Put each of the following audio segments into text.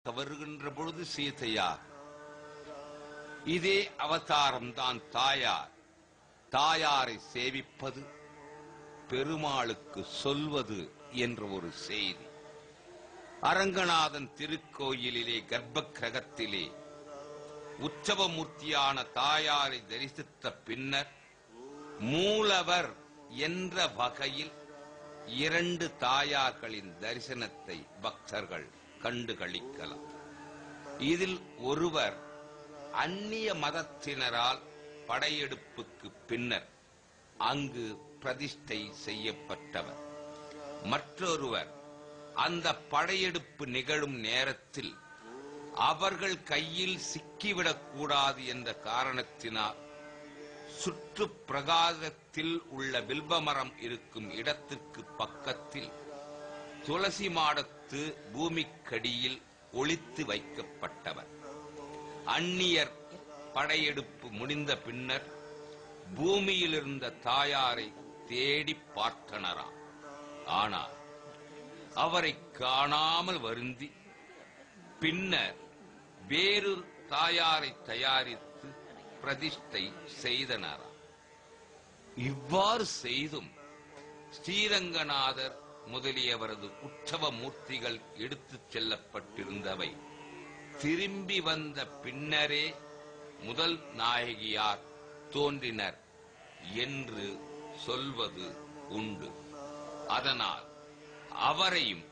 வருகின்ற பொழுது சீதையார். இதே அவதாரம்தான் தாயார். தாயாரை சேவிப்பது, பெருமாளுக்கு சொல்வது என்ற ஒரு செய்தி. அரங்கநாதன் திருக்கோயிலிலே கர்ப்ப கிரகத்திலே உற்சவமூர்த்தியான தாயாரை தரிசித்த பின்னர் மூலவர் என்ற வகையில் 2 தாயார்களின் தரிசனத்தை பக்தர்கள் கண்டுகளிக்கலாம். இதில் ஒருவர் அந்நிய மதத்தினரால் படையெடுப்புக்கு பின்னர் அங்கு பிரதிஷ்டை செய்யப்பட்டவர். மற்றொருவர் அந்த படையெடுப்பு நிகழும் நேரத்தில் அவர்கள் கையில் சிக்கிவிடக்கூடாது என்ற காரணத்தினால் சுற்று பிரகாசத்தில் உள்ள வில்வமரம் இருக்கும் இடத்திற்கு பக்கத்தில் துளசி மாடத்து பூமிக்கடியில் ஒளித்து வைக்கப்பட்டவர். அந்நியர் படையெடுப்பு முடிந்த பின்னர் பூமியில் இருந்த தாயாரை தேடி பார்த்தனராம். ஆனால் அவரை காணாமல் வருந்தி பின்னர் வேறு தாயாரை தயாரித்து பிரதிஷ்டை செய்தனராம். இவ்வாறு செய்தும் ஸ்ரீரங்கநாதர் முதலியவரது உற்சவ மூர்த்திகள் எடுத்துச் செல்லப்பட்டிருந்தவை திரும்பி வந்த பின்னரே முதல் நாயகியார் தோன்றினர் என்று சொல்வது உண்டு. அதனால் அவரையும்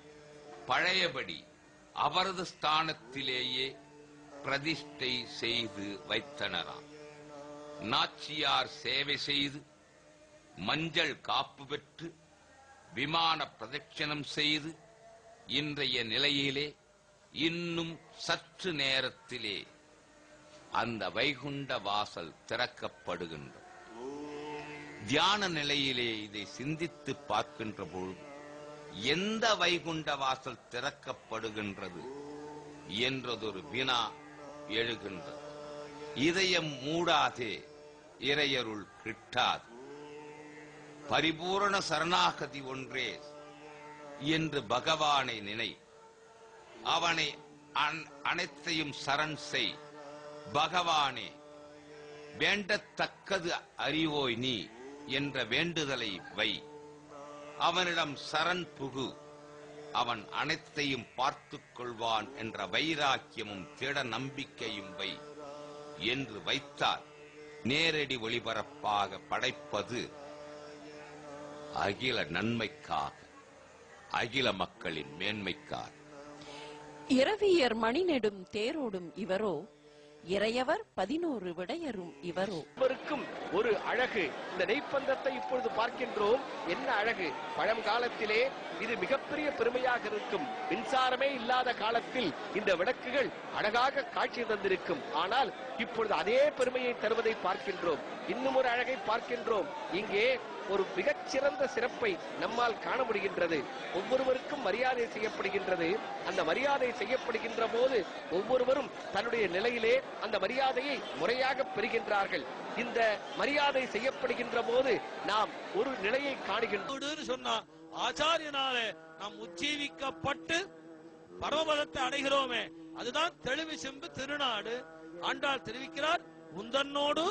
பழையபடி அவரது ஸ்தானத்திலேயே பிரதிஷ்டை செய்து வைத்தனராம். நாச்சியார் சேவை செய்து மஞ்சள் காப்பு பெற்று விமான பிரதட்சணம் செய்து இன்றைய நிலையிலே இன்னும் சற்று நேரத்திலே அந்த வைகுண்ட வாசல் திறக்கப்படுகின்றது. தியான நிலையிலே இதை சிந்தித்து பார்க்கின்ற பொழுது எந்த வைகுண்ட வாசல் திறக்கப்படுகின்றது என்றதொரு வினா எழுகின்றது. இதயம் மூடாதே, இறையருள் கிட்டாது, பரிபூரண சரணாகதி ஒன்றே என்று பகவானை நினை, அவனை அனைத்தையும் சரண் செய். பகவானே, வேண்டத்தக்கது அறிவோய் நீ என்ற வேண்டுதலை வை. அவனிடம் சரண் புகு, அவன் அனைத்தையும் பார்த்துக் கொள்வான் என்ற வைராக்கியமும் திட நம்பிக்கையும் வை என்று வைத்தால் நேரடி ஒளிபரப்பாக படைப்பது அகில நன்மைக்காக, அகில மக்களின் மேன்மைக்காக. இரவியர் மணிநெடும் தேரோடும் இவரோ, இறையவர் 11 விடையரும் இவரோ. இவருக்கும் ஒரு அழகு. இந்த நெய்ப்பந்தத்தை இப்பொழுது பார்க்கின்றோம். என்ன அழகு! பழங்காலத்திலே இது மிகப்பெரிய பெருமையாக இருக்கும். மின்சாரமே இல்லாத காலத்தில் இந்த விளக்குகள் அழகாக காட்சி தந்திருக்கும். ஆனால் இப்பொழுது அதே பெருமையை தருவதை பார்க்கின்றோம். இன்னும் ஒரு அழகை பார்க்கின்றோம். இங்கே ஒரு மிகச்சிறந்த சிறப்பை நம்மால் காண முடிகின்றது. ஒவ்வொருவருக்கும் மரியாதை செய்யப்படுகின்றது. அந்த மரியாதை செய்யப்படுகின்ற போது ஒவ்வொருவரும் தன்னுடைய நிலையிலே அந்த மரியாதையை முறையாக பெறுகின்றார்கள். இந்த மரியாதை செய்யப்படுகின்ற போது நாம் ஒரு நிலையை காணுகின்றோம். சொன்னா ஆச்சாரியனாலே நாம் உஜ்ஜீவிக்கப்பட்டு பரமபதத்தை அடைகிறோமே, அதுதான் தெளிவு செம்பு திருநாடு. ஆண்டாள் தெரிவிக்கிறார், உந்தன்னோடு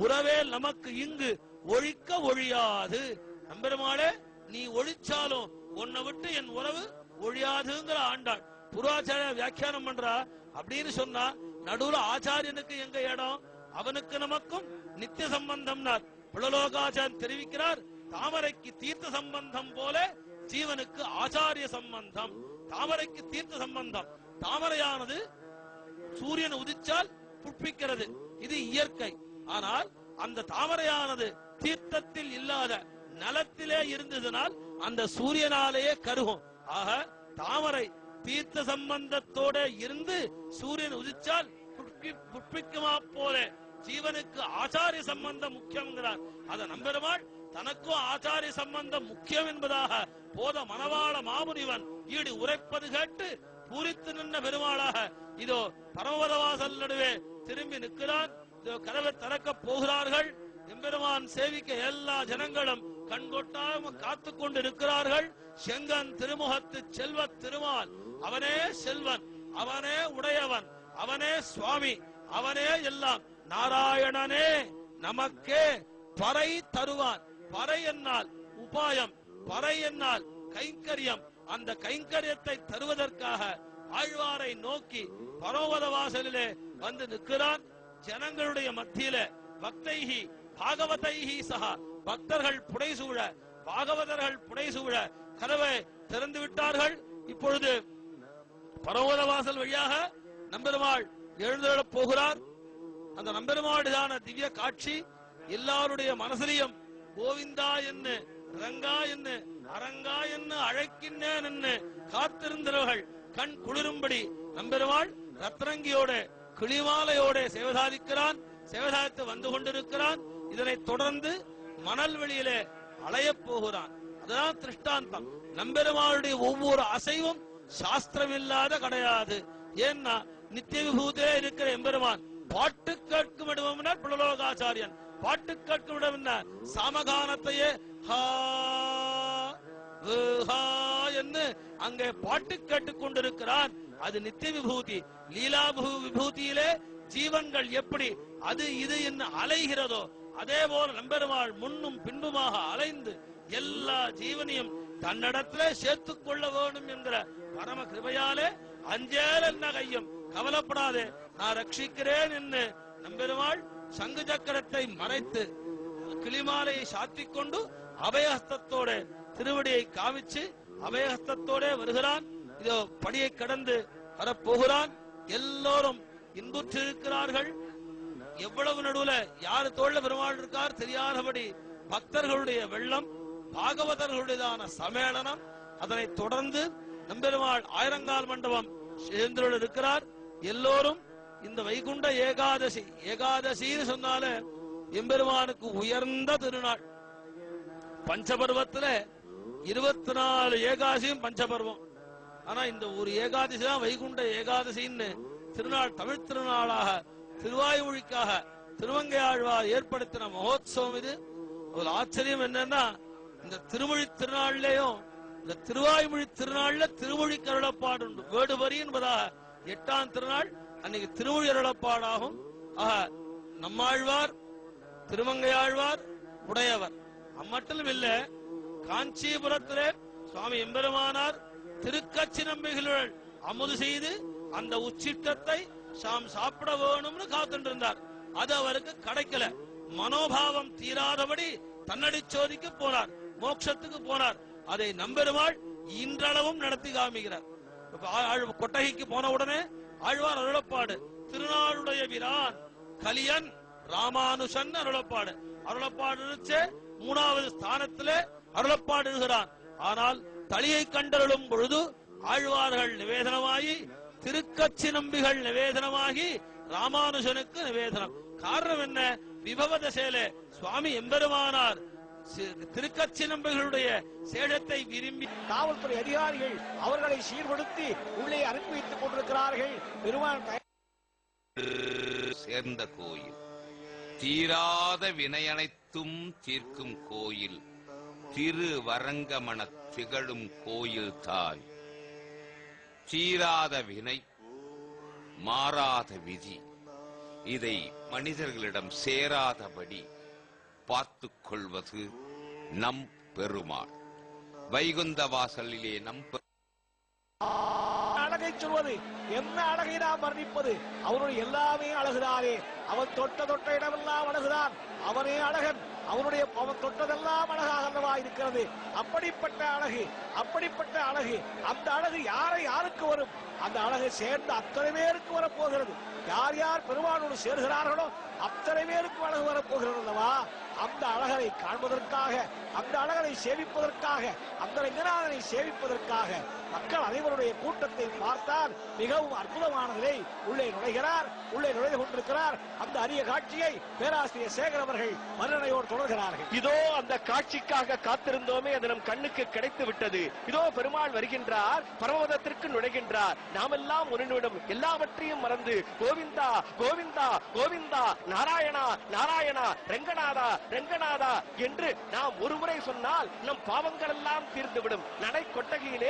உறவே நமக்கு இங்கு ஒழிக்க ஒழியாது. நம்பெருமாளே, நீ ஒழிச்சாலும் உன்னை விட்டு என் உறவு ஒழியாதுங்கிற ஆண்டாள். புராச்சாரிய வியாக்கியானம் பண்றா. அப்படின்னு சொன்னா நடுவுல ஆச்சாரியனுக்கு எங்க இடம்? அவனுக்கு நமக்கும் நித்திய சம்பந்தம்னார். புலலோகாச்சாரியன் தெரிவிக்கிறார், தாமரைக்கு தீர்த்த சம்பந்தம் போல ஜீவனுக்கு ஆச்சாரிய சம்பந்தம். தாமரைக்கு தீர்த்த சம்பந்தம். தாமரையானது சூரியன் உதிச்சால் புட்பிக்கிறது, இது இயற்கை. ஆனால் அந்த தாமரையானது தீர்த்தத்தில் இல்லாத நலத்திலே இருந்ததனால் அந்த சூரியனாலேயே கருகும். ஆக தாமரை தீர்த்த சம்பந்தத்தோட இருந்து சூரியன் உதிச்சால் புட்பிக்குமா போல ஜீவனுக்கு ஆச்சாரிய சம்பந்தம் முக்கியங்கிறார். அத நம்பெருமாள் தனக்கும் ஆச்சாரிய சம்பந்தம் முக்கியம் என்பதாக போத மணவாள மாமுனிவன் ஈடு உரைப்பது கேட்டு பூரித்து நின்ற பெருமாளாக இதோ பரமபதவாசல் நடுவே திரும்பி நிற்கிறான். கதவை திறக்க போகிறார்கள். எம்பெருமான் சேவிக்க எல்லா ஜனங்களும் கண்கொட்டாம காத்துக் கொண்டு இருக்கிறார்கள். செங்கன் திருமுகத்து செல்வ திருமால் அவனே செல்வன். அவனே உடையவன், அவனே சுவாமி, அவனே எல்லாம். நாராயணனே நமக்கே பறை தருவான். பறை என்னால் உபாயம், பறை என்னால் கைங்கரியம். அந்த கைங்கரியத்தை தருவதற்காக ஆழ்வாரை நோக்கி பரோவத வாசலிலே வந்து நிற்கிறான். ஜனங்களுடைய மத்தியிலே பக்தைஹி பாகவதைஹி சஹா, பக்தர்கள் புடைசூழ, பாகவதர்கள் புடைசூழ கதவை திறந்து விட்டார்கள். இப்பொழுது பரோவத வாசல் வழியாக நம்பெருமாள் எழுந்தருளப் போகிறார். அந்த நம்பெருமாளுதான திவ்ய காட்சி எல்லாருடைய மனசிலையும் கோவிந்தா என்று, ரங்கா என்று, அரங்கா என்று அழைக்கின்றேன் என்று காத்திருந்தவர்கள் கண் குளிரும்படி நம்பெருமாள் ரத்ரங்கியோட கிளிமாலையோட சேவசாதிக்கிறான். சேவசாதித்து வந்து கொண்டிருக்கிறான். இதனை தொடர்ந்து மணல் வெளியிலே அலையப் போகிறான். அதுதான் திருஷ்டாந்தம். நம்பெருமாளுடைய ஒவ்வொரு அசைவும் சாஸ்திரம் இல்லாத கிடையாது. ஏன்னா நித்திய விபூதே இருக்கிற எம்பெருமான் பாட்டு கேட்கும் இடம்னார் புலலோகாச்சாரியன். பாட்டு கேட்கும் இடம் என்ன? சாமகானத்தையே என்று அங்கே பாட்டு கேட்டுக் கொண்டிருக்கிறான். அது நித்திய விபூதி. லீலா விபூதியிலே ஜீவன்கள் எப்படி அது இது என்ன அலைகிறதோ அதே போல நம்பெருமாள் முன்னும் பின்புமாக அலைந்து எல்லா ஜீவனையும் தன்னிடத்திலே சேர்த்துக் கொள்ள வேண்டும் என்கிற பரம கிருபையாலே அஞ்சேல் என்ன கையும் கவலைப்படாதே நான் ரட்சிக்கிறேன் என்று நம்பெருமாள் சங்கு சக்கரத்தை மறைத்து கிளிமாலையை சாத்திக் கொண்டு அபயஹஸ்தத்தோட திருவடியை காமிச்சு அபயஹஸ்தத்தோட வருகிறான். இதோ படியை கடந்து வரப்போகிறான். எல்லோரும் இன்புற்றிருக்கிறார்கள். எவ்வளவு நடுவுல யாரு தோல்ல பெருமாள் இருக்கார் தெரியாதபடி பக்தர்களுடைய வெள்ளம், பாகவதர்களுடையதான சம்மேளனம். அதனை தொடர்ந்து நம்பெருமாள் ஆயிரங்கால் மண்டபம் எழுந்தருள் இருக்கிறார். எல்லோரும் இந்த வைகுண்ட ஏகாதசி, ஏகாதசின்னு சொன்னால எம்பெருமானுக்கு உயர்ந்த திருநாள். பஞ்சபர்வத்துல 24 ஏகாதசியும் பஞ்சபர்வம். ஆனா இந்த ஒரு ஏகாதசி தான் வைகுண்ட ஏகாதசின்னு திருநாள், தமிழ் திருநாளாக திருவாய்மொழிக்காக திருவங்கையாழ்வார் ஏற்படுத்தின மகோத்சவம் இது. ஒரு ஆச்சரியம் என்னன்னா இந்த திருமொழி திருநாள்லயும் இந்த திருவாய்மொழி திருநாள்ல திருமொழி கருளப்பாடு உண்டு. வேடுவரி என்பதாக 8ஆம் திருநாள் அன்னைக்கு திருமொழி அருளப்பாடாகும். ஆக நம்மாழ்வார் திருமங்கையாழ்வார் உடையவர் அம்மட்டிலும் இல்ல. காஞ்சிபுரத்திலே சுவாமி எம்பெருமானார் திருக்கச்சி நம்பிகளுடன் அமுது செய்து அந்த உச்சிட்டத்தை சாம் சாப்பிட வேணும்னு காத்துட்டு இருந்தார். அது அவருக்கு கிடைக்கல. மனோபாவம் தீராதபடி தன்னடி சோதிக்கு போனார், மோட்சத்துக்கு போனார். அதை நம்பெருமாள் இன்றளவும் நடத்தி காமிக்கிறார். கொட்டகைக்கு போன உடனே ஆழ்வார் அருளப்பாடு திருநாளுடைய வீரான் கலியன் ராமானுஷன் அருளப்பாடு. அருளப்பாடு 3வது ஸ்தானத்திலே அருளப்பாடுகிறான். ஆனால் தளியை கண்டருளும் பொழுது ஆழ்வார்கள் நிவேதனமாகி திருக்கச்சி நம்பிகள் நிவேதனமாகி ராமானுஜனுக்கு நிவேதனம். காரணம் என்ன? விபவ தசையிலே சுவாமி எம்பெருமானார் திருக்கச்சி நம்பிகளுடைய சேடத்தை விரும்பி காவல்துறை அதிகாரிகள் அவர்களை சீர்படுத்தி உள்ளே அனுப்பி வைத்துக் கொண்டிருக்கிறார்கள். பெருமான் சேர்ந்த கோயில், தீராத வினையனைத்தும் தீர்க்கும் கோயில், திருவரங்கமன திகழும் கோயில் தாய். தீராத வினை, மாறாத விதி, இதை மனிதர்களிடம் சேராதபடி பார்த்துக் கொள்வது நம் பெருமாள். வைகுந்த வாசலிலே நம் அழகை சொல்வது என்ன? அழகை நாம் வர்ணிப்பது? அவனுடைய எல்லாமே அழகுதானே. அவன் தொட்ட இடமெல்லாம் அழகுதான். அவனே அழகன். அவன் தொட்டதெல்லாம் அழகாக அல்லவா இருக்கிறது. அப்படிப்பட்ட அழகு, அப்படிப்பட்ட அழகு. அந்த அழகு யாருக்கு வரும்? அந்த அழகு சேர்ந்த அத்தனை பேருக்கு வரப்போகிறது. யார் யார் பெருமானோடு சேர்கிறார்களோ அத்தனை பேருக்கு அழகு வரப்போகிறது அல்லவா. அந்த அழகரை காண்பதற்காக, அந்த அழகரை சேவிப்பதற்காக, அந்த ரங்கநாதனை சேவிப்பதற்காக மக்கள் அனைவருடைய கூட்டத்தை பார்த்தால் மிகவும் அற்புதமானதை உள்ளே நுழைகிறார். உள்ளே நுழைந்து கொண்டிருக்கிறார். அந்த அரிய காட்சியை பேராசிரியர் சேகர் அவர்கள் வர்ணனையோடு தொடர்கிறார்கள். இதோ அந்த காட்சிக்காக காத்திருந்தோமே, அது நம் கண்ணுக்கு கிடைத்து விட்டது. இதோ பெருமாள் வருகின்றார், பரமபதத்திற்கு நுழைகின்றார். நாம் எல்லாம் ஒரு நிமிடம் எல்லாவற்றையும் மறந்து கோவிந்தா கோவிந்தா கோவிந்தா, நாராயணா நாராயணா, ரங்கநாதா ரங்கநாதா என்று நாம் ஒருமுறை சொன்னால் நம் பாவங்கள் எல்லாம் தீர்ந்துவிடும். நடை கொட்டகையிலே